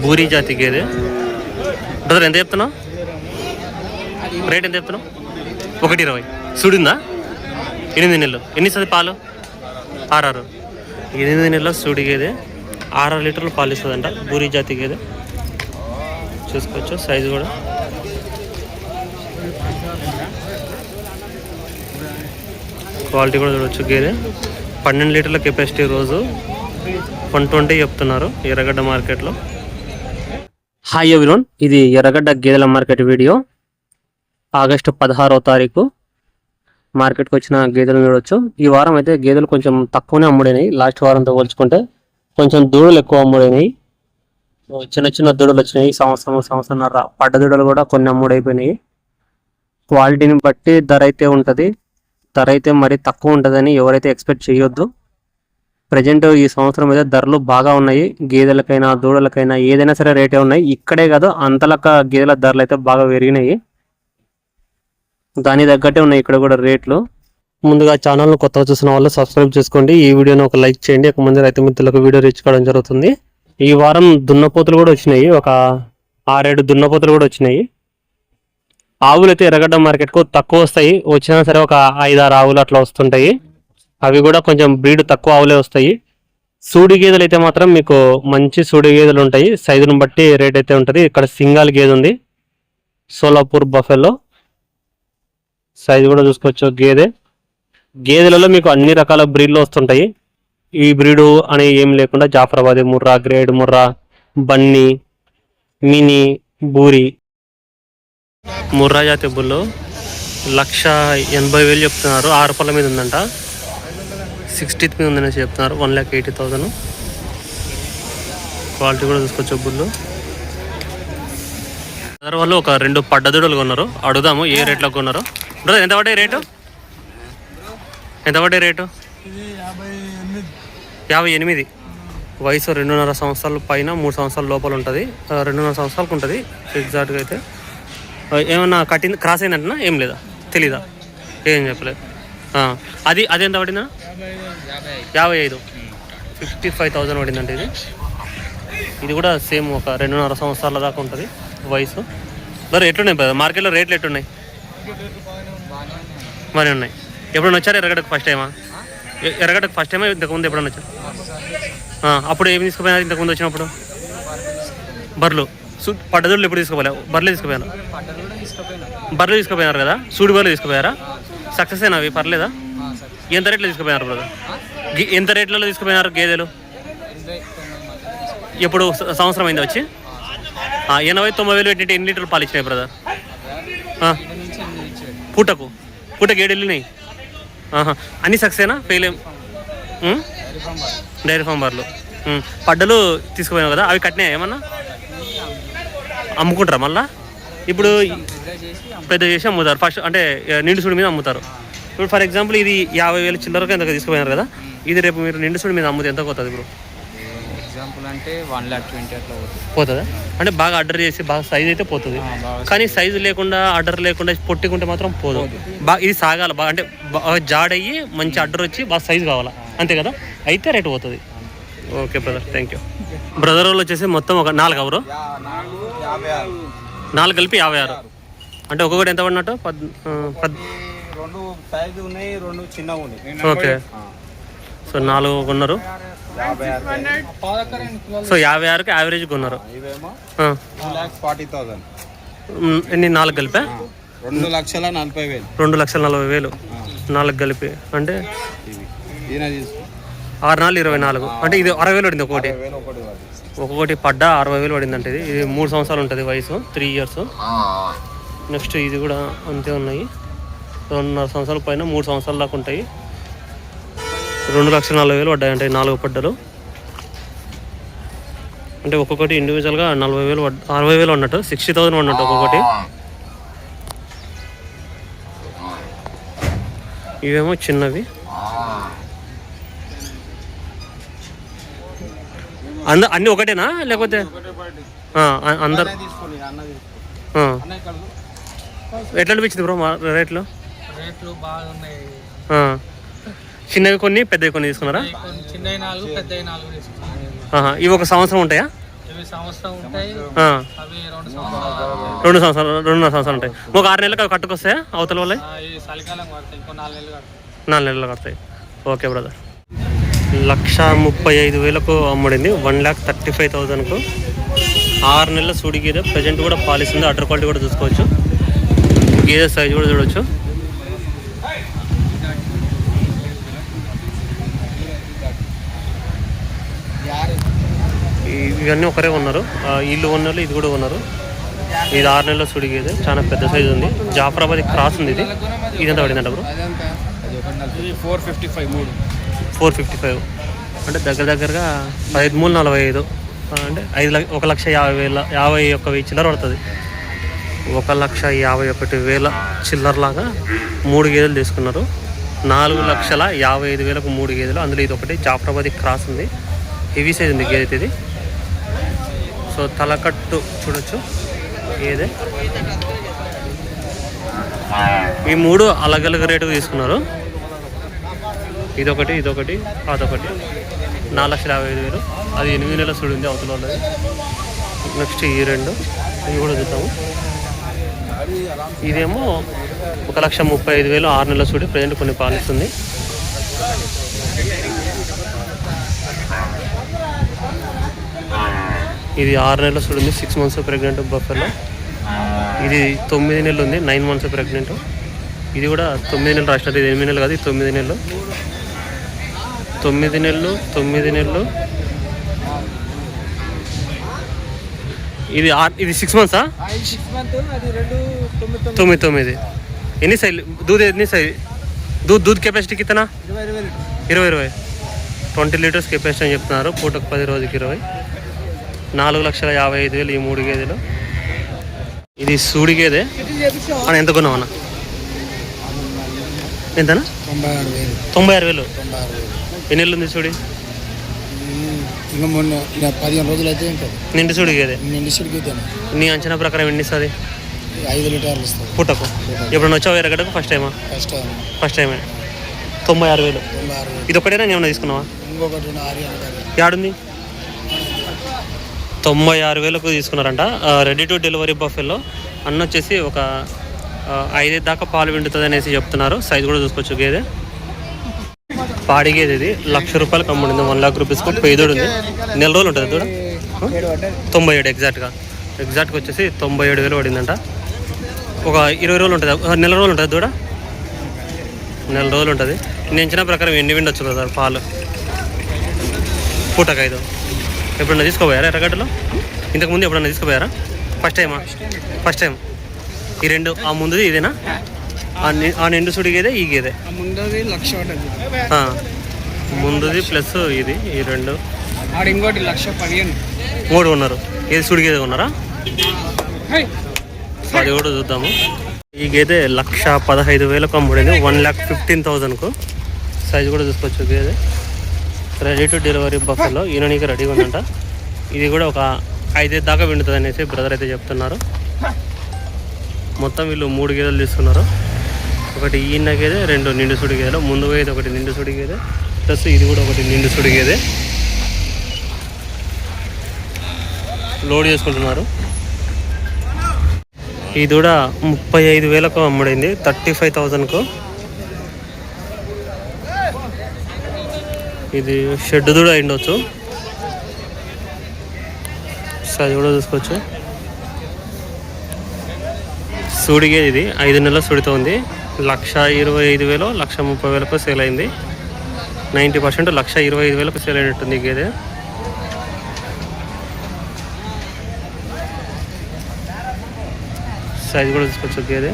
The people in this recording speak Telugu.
బూరి జాతి గేదె. బ్రదర్ ఎంత చెప్తున్నావు? రేట్ ఎంత చెప్తున్నావు? 1.20. సుడిందా? 8 నెలలు. ఎన్ని ఇస్తుంది పాలు? 6. 8 నెలల సుడి గేదె 6 లీటర్లు పాలు ఇస్తుందంట. బూరి జాతి గేదె చూసుకోవచ్చు. సైజు కూడా క్వాలిటీ కూడా చూడవచ్చు. గేదె 12 లీటర్ల కెపాసిటీ. రోజు 120 చెప్తున్నారు ఎర్రగడ్డ మార్కెట్లో. హాయ్ ఎవ్రీవన్, ఇది ఎర్రగడ్డ గేదెల మార్కెట్ వీడియో. ఆగస్టు 16వ తారీఖు మార్కెట్కి వచ్చిన గేదెలు చూడవచ్చు. ఈ వారం అయితే గేదెలు కొంచెం తక్కువనే అమ్ముడైనాయి. లాస్ట్ వారంతో పోల్చుకుంటే కొంచెం దూడలు ఎక్కువ అమ్ముడైనాయి. చిన్న చిన్న దూడలు వచ్చినాయి. సంవత్సరంన్నర పడ్డ దూడలు కూడా కొన్ని అమ్ముడైపోయినాయి. క్వాలిటీని బట్టి ధర అయితే ఉంటుంది. ధర అయితే మరీ తక్కువ ఉంటుందని ఎవరైతే ఎక్స్పెక్ట్ చేయొద్దు. ప్రజెంట్ ఈ సంవత్సరం అయితే ధరలు బాగా ఉన్నాయి. గేదెలకైనా దూడలకైనా ఏదైనా సరే రేటే ఉన్నాయి. ఇక్కడే కాదు అంతలక్క గేదెల ధరలు అయితే బాగా పెరిగినాయి. దాని తగ్గట్టే ఉన్నాయి ఇక్కడ కూడా రేట్లు. ముందుగా ఛానల్ను కొత్తగా చూసిన వాళ్ళు సబ్స్క్రైబ్ చేసుకోండి. ఈ వీడియోని ఒక లైక్ చేయండి. ఒక ముందు రైతు మిత్రులకు వీడియో రీచ్ కావడం జరుగుతుంది. ఈ వారం దున్నపోతులు కూడా వచ్చినాయి. ఒక 6-7 దున్నపోతులు కూడా వచ్చినాయి. ఆవులు అయితే ఎర్రగడ్డ మార్కెట్కు తక్కువ వస్తాయి. వచ్చినా సరే ఒక 5-6 ఆవులు అట్లా వస్తుంటాయి. అవి కూడా కొంచెం బ్రీడ్ తక్కువ ఆవులే వస్తాయి. సూడి గేదెలు అయితే మాత్రం మీకు మంచి సూడి గేదెలు ఉంటాయి. సైజును బట్టి రేట్ అయితే ఉంటుంది. ఇక్కడ సింగాల్ గేదె ఉంది, సోలాపూర్ బఫెలో. సైజు కూడా చూసుకోవచ్చు. గేదెలలో మీకు అన్ని రకాల బ్రీడ్లు వస్తుంటాయి. ఈ బ్రీడు అని ఏం లేకుండా జాఫరాబాద్, ముర్రా, గ్రేడ్ ముర్రా, బన్నీ, మినీ, బూరి. ముర్రా జాతి బుల్లు 1,80,000 చెప్తున్నారు. 6 పళ్ళ మీద ఉందంట. 60th మీద ఉందని చెప్తున్నారు. 1,80,000. క్వాలిటీ కూడా చూసుకోవచ్చు బుల్లు. వాళ్ళు ఒక 2 పడ్డదూడలు కొన్నారు. అడుగుదాము ఏ రేట్లో కొన్నారు. బ్రదర్ ఎంత పడ్డాయి రేటు? 58. వయసు 2.5 సంవత్సరాల పైన, 3 సంవత్సరాల లోపల ఉంటుంది. 2.5 సంవత్సరాలకు ఉంటుంది ఎగ్జాక్ట్గా అయితే. ఏమన్నా కట్టింది క్రాస్ అయిందంటనా? ఏం లేదా? తెలీదా? ఏం చెప్పలేదు. అది ఎంత పడిందా? 55. 55,000 పడిందంటే ఇది కూడా సేమ్ ఒక 2.5 సంవత్సరాల దాకా ఉంటుంది వయసు. మరి ఎట్లున్నాయి మార్కెట్లో రేట్లు ఎట్లున్నాయి? మరి ఉన్నాయి. ఎప్పుడైనా వచ్చారు ఎర్రగడ్డకు? ఫస్ట్ టైమా? ఎర్రగడ్డకు ఫస్ట్ టైమా ఇంతకుముందు ఎప్పుడైనా వచ్చారు? అప్పుడు ఏమి తీసుకుపోయినారు ఇంతకుముందు వచ్చినప్పుడు? బర్రెలు. పడ్డదూడలు ఎప్పుడు తీసుకుపోలే? బర్రెలు తీసుకుపోయినారు కదా? సూడి బర్రెలు తీసుకుపోయారా? సక్సెస్ అయినా అవి? పర్లేదా? ఎంత రేట్లో తీసుకుపోయినారు బ్రదర్? ఎంత రేట్లలో తీసుకుపోయినారు గేదెలు? ఎప్పుడు సంవత్సరం అయింది వచ్చి? 80,000-90,000 పెట్టినట్టు ఎన్ని లీటర్లు పాలు ఇచ్చినాయి బ్రదర్? పూటకు 7 వెళ్ళినాయి. అన్ని సక్సెసేనా? ఫెయిల్ ఏం? డైరీ ఫామ్ బర్రెలు. పడ్డలు తీసుకుపోయినావు కదా, అవి కట్టినాయి ఏమన్నా? అమ్ముకుంటారా మళ్ళా? ఇప్పుడు పెద్ద చేసి అమ్ముతారు ఫస్ట్, అంటే నిండు సూడి మీద అమ్ముతారు. ఇప్పుడు ఫర్ ఎగ్జాంపుల్ ఇది 50,000 చిల్లరకు ఎంత తీసుకుపోయినారు కదా, ఇది రేపు మీరు నిండు సూడి మీద అమ్ముతే ఎంత పోతుంది ఇప్పుడు? ఎగ్జాంపుల్ అంటే 1,20,000 అట్లా పోతుందా? అంటే బాగా ఆర్డర్ చేసి బాగా సైజ్ అయితే పోతుంది. కానీ సైజు లేకుండా ఆర్డర్ లేకుండా పొట్టుకుంటే మాత్రం పోదు. బాగా ఇది సాగాలి, బాగా అంటే జాడయ్యి మంచి ఆర్డర్ వచ్చి బాగా సైజు కావాలా, అంతే కదా? అయితే రేటు పోతుంది. Okay brother, thank you. Brother వాళ్ళు వచ్చేసి మొత్తం ఒక 4 ఎవరు? 4 కలిపి 56. అంటే ఒక్కొక్కటి ఎంత పడినట్టు? 2 సైజు ఉన్నాయి, 2 చిన్నగా ఉన్నాయి. ఓకే, సో 4 కొన్నారు. సో 56కి యావరేజ్ కొన్నారు. ఎన్ని? 4 కలిపా? 2,40,000. 2,40,000 4 కలిపి అంటే 6,4,24. అంటే ఇది 60,000 పడింది ఒక్కొక్కటి పడ్డ 60,000 పడింది. అంటే ఇది 3 సంవత్సరాలు ఉంటుంది వయసు, 3 ఇయర్స్. నెక్స్ట్ ఇది కూడా అంతే ఉన్నాయి. 2.5 సంవత్సరాల పైన 3 సంవత్సరాల దాకా ఉంటాయి. 2,40,000 పడ్డాయి. అంటే 4 పడ్డలు. అంటే ఒక్కొక్కటి ఇండివిజువల్గా 40,000 60,000 ఉన్నట్టు, 60,000 ఉన్నట్టు ఒక్కొక్కటి. ఇవేమో చిన్నవి. అన్నీ ఒకటేనా లేకపోతే అందరు? ఎట్లా అనిపించింది బ్రో రేట్లు? చిన్నవి కొన్ని, పెద్దవి కొన్ని తీసుకున్నారా? చిన్నవి 4, పెద్దవి 4 తీసుకున్నాను. ఇవి ఒక సంవత్సరం ఉంటాయా? ఇవి సంవత్సరం ఉంటాయి, ఆ, అవి 2 సంవత్సరాలు. 2 సంవత్సరాలు 2.5 సంవత్సరాలు ఉంటాయి. ఒక 6 నెలలకు అవి కట్టుకొస్తాయా అవతల వాళ్ళే? ఈ చలికాలం పడతాయి, ఇంకో 4 నెలలు కడతాయి. 4 నెలలు కడతాయి. Okay brother. 1,35,000కు అమ్ముడింది, 1,35,000కు. 6 నెలల సూడి గేదె, ప్రజెంట్ కూడా పాలిస్తుంది. అడ్డర్ క్వాలిటీ కూడా చూసుకోవచ్చు, గేదె సైజు కూడా చూడవచ్చు. ఇవన్నీ ఒకరే ఉన్నారు, ఇల్లు ఉన్నారు, ఇది కూడా ఉన్నారు. ఇది 6 నెలల సూడి గేదె, చాలా పెద్ద సైజు ఉంది. జాఫరాబాద్ క్రాస్ ఉంది. ఇది ఎంత పడిందంట బ్రో? 455 అంటే దగ్గరగా 13,45 అంటే 1,50,51,000 చిల్లర పడుతుంది. 1,51,000 చిల్లరలాగా 3 గేదెలు తీసుకున్నారు. 4,55,000కు 3 గేదెలు. అందులో ఇది ఒకటి జాఫరాబాద్ క్రాస్ ఉంది, హెవీ సైజ్ ఉంది గేదె ఇది. సో తలకట్టు చూడొచ్చు గేదె. ఈ 3 అలగలగ రేటుకు తీసుకున్నారు. ఇదొకటి, అదొకటి, 4,55,000. అది 8 నెలల సుడి ఉంది అవతల వాళ్ళది. నెక్స్ట్ ఈ 2 ఇవి కూడా చూద్దాము. ఇదేమో 1,35,000 6 నెలల సుడి, ప్రజెంట్ కొన్ని పాలిస్తుంది. ఇది 6 నెలల సుడి ఉంది, 6 మంత్స్ ప్రెగ్నెంట్ బఫెలో. ఇది 9 నెలలు ఉంది, 9 మంత్స్ ప్రెగ్నెంట్. ఇది కూడా 9 నెలలు రాసినట్టు, ఇది 8 నెలలు కాదు, ఇది 9 నెలలు. 9 నెలలు. ఇది 6 మంత్సా? 9. ఎన్ని సైజు దూద్? ఎన్ని సైజు దూద్ కెపాసిటీ కితనా? 20 20 లీటర్స్ కెపాసిటీ అని చెప్తున్నారు. పూటకు 10, రోజుకి 20. 4,55,000 ఈ 3 గేదెలు. ఇది సూడి గేదె అని ఎంత కొన్నామన్నా? ఎంతనా? 96,000. ఎన్ని నెలలు ఉంది సూడి? ఇంకా మొన్న 15 రోజులు అయితే ఉంటుంది. నిండు సూడి గేదె. నీ అంచనా ప్రకారం ఎన్ని ఇస్తుంది? 5 లీటర్లు ఇస్తుంది పుట్టకు. ఎప్పుడన్నా వచ్చావు ఎరగడకు? ఫస్ట్ టైమా? ఫస్ట్ టైమే. 96,000. ఇది ఒకటేనా ఏమన్నా తీసుకున్నావా? ఇంకొకటి యాడుంది? 96,000కు తీసుకున్నారంట. Ready to delivery buffalo. అన్న వచ్చేసి ఒక 5 దాకా పాలు విండుతుంది అనేసి చెప్తున్నారు. సైజు కూడా చూసుకోవచ్చు గేదె. పాడి గేదె ఇది. 1,00,000 రూపాయలకు అమ్ముడింది, 1,00,000 రూపీస్కు. పేదోడు ఉంది. నెల రోజులు ఉంటుంది దూడ. 97 ఎగ్జాక్ట్గా వచ్చేసి 97,000 పడిందంట. ఒక 20 రోజులు ఉంటుంది, నెల రోజులు ఉంటుంది దూడ. నెల రోజులు ఉంటుంది. నేను ఇచ్చిన ప్రకారం ఎన్ని విండొచ్చు కదా పాలు పూటకు 5. ఎప్పుడన్నా తీసుకోపోయారా ఎర్రగడ్డలో? ఇంతకుముందు ఎప్పుడన్నా తీసుకోపోయారా? First time. ఈ 2 ఆ ముందుది ఇదేనా? ఆ నిండు సుడి గేదే, ఈ గేదే ముందుది 1,00,000 ముందుది ప్లస్ ఇది, ఈ 2. ఇంకోటి 1,15,000. 3 ఉన్నారు. ఏది సుడి గేదే ఉన్నారా? అది కూడా చూద్దాము. ఈ గేదె 1,15,000కు అమ్ముడింది, 1,15,000కు. సైజు కూడా చూసుకోవచ్చు గేదె. Ready to delivery buffalo. ఈయనకి రెడీగా ఉందంట. ఇది కూడా ఒక 5 దాకా విండుతుంది అనేసి బ్రదర్ అయితే చెప్తున్నారు. మొత్తం వీళ్ళు 3 గేదెలు తీసుకున్నారు. ఒకటి ఈయన గేదె, 2 నిండు సుడి గేదెలు. ముందు పోయేది ఒకటి నిండు సుడి గేదె, ప్లస్ ఇది కూడా ఒకటి నిండు సుడి గేదె. లోడ్ చేసుకుంటున్నారు. ఇది కూడా 35,000కు అమ్ముడైంది, 35,000కు. ఇది షెడ్ కూడా అయిండొచ్చు. సైజు కూడా చూసుకోవచ్చు. సూడిగే ఇది 5 నెలల సుడితో ఉంది. 1,25,000, 1,30,000కు సేల్ అయింది. 90% 1,25,000కు సేల్ అయినట్టుంది గేదె. సైజు కూడా చూసుకోవచ్చు గేదె.